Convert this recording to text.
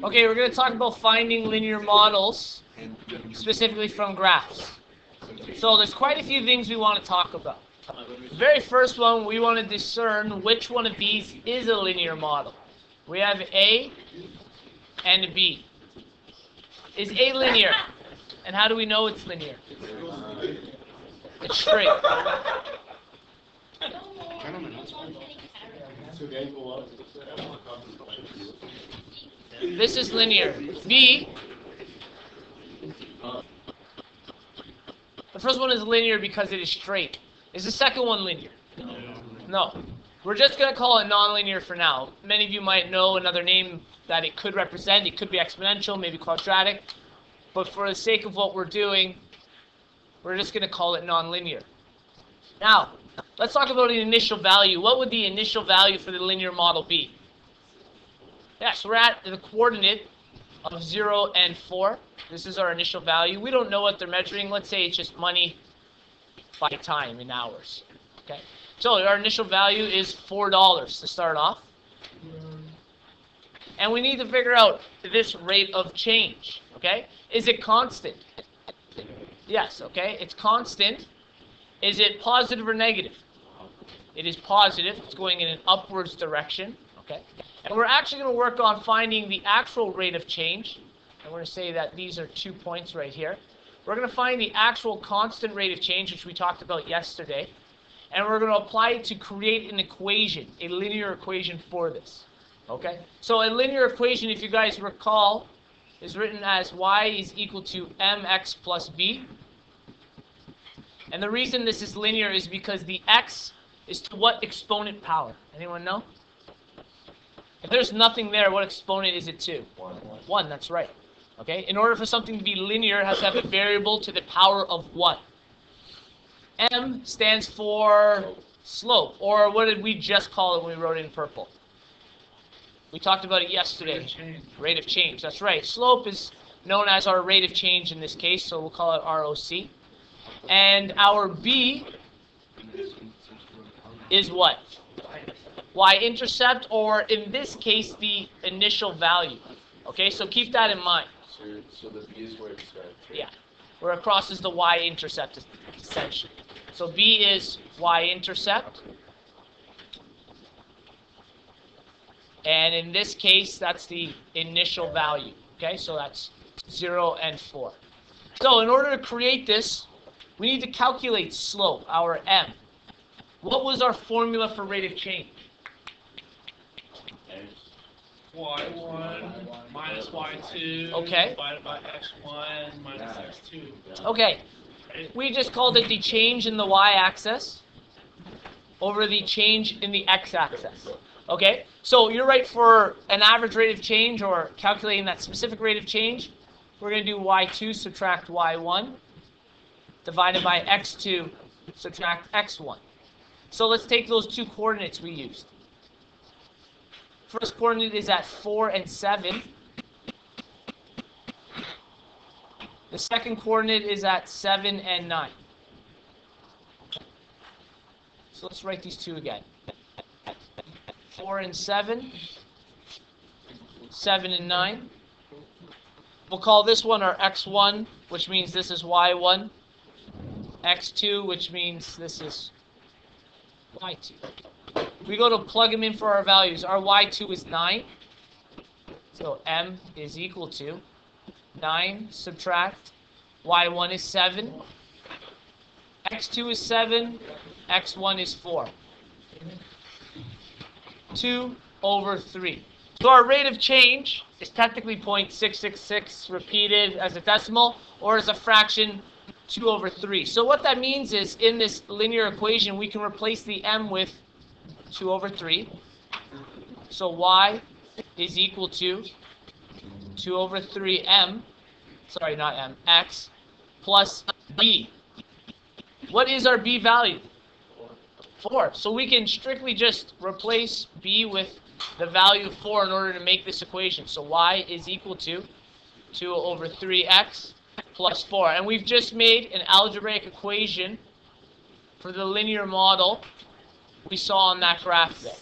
Okay, we're going to talk about finding linear models, specifically from graphs. So there's quite a few things we want to talk about. The very first one, we want to discern which one of these is a linear model. We have A and B. Is A linear? And how do we know it's linear? It's straight. This is linear. B, the first one is linear because it is straight. Is the second one linear? No. We're just going to call it nonlinear for now. Many of you might know another name that it could represent. It could be exponential, maybe quadratic. But for the sake of what we're doing, we're just going to call it nonlinear. Now, let's talk about an initial value. What would the initial value for the linear model be? Yes, we're at the coordinate of 0 and 4. This is our initial value. We don't know what they're measuring. Let's say it's just money by time in hours. Okay. So our initial value is $4 to start off. And we need to figure out this rate of change. Okay. Is it constant? Yes. Okay. It's constant. Is it positive or negative? It is positive. It's going in an upwards direction. Okay. And we're actually going to work on finding the actual rate of change. And we're going to say that these are 2 points right here. We're going to find the actual constant rate of change, which we talked about yesterday. And we're going to apply it to create an equation, a linear equation for this. Okay? So a linear equation, if you guys recall, is written as y is equal to mx plus b. And the reason this is linear is because the x is to what exponent power? Anyone know? If there's nothing there, what exponent is it to? 1. 1, that's right. Okay? In order for something to be linear, it has to have a variable to the power of 1. M stands for slope, or what did we just call it when we wrote it in purple? We talked about it yesterday. Rate of change, that's right. Slope is known as our rate of change in this case, so we'll call it ROC. And our B is what? Y-intercept, or in this case, the initial value. Okay, so keep that in mind. So the B is where it starts. Yeah, where it crosses the Y-intercept, essentially. So B is Y-intercept. And in this case, that's the initial value. Okay, so that's 0 and 4. So in order to create this, we need to calculate slope, our M. What was our formula for rate of change? y1 minus y2 okay. divided by x1 minus x2. Okay, we just called it the change in the y-axis over the change in the x-axis. Okay, so you're right, for an average rate of change or calculating that specific rate of change, we're going to do y2 subtract y1 divided by x2 subtract x1. So let's take those two coordinates we used. First coordinate is at 4 and 7. The second coordinate is at 7 and 9. So let's write these two again. 4 and 7, 7 and 9. We'll call this one our x1, which means this is y1. x2, which means this is y2. We go to plug them in for our values. Our y2 is 9. So m is equal to 9 subtract y1 is 7. x2 is 7. x1 is 4. 2 over 3. So our rate of change is technically 0.666 repeated as a decimal, or as a fraction, 2 over 3. So what that means is, in this linear equation, we can replace the m with 2 over 3. So y is equal to 2 over 3m, sorry, not m, x, plus b. What is our b value? 4. So we can strictly just replace b with the value of 4 in order to make this equation. So y is equal to 2 over 3x plus 4. And we've just made an algebraic equation for the linear model we saw on that graph there.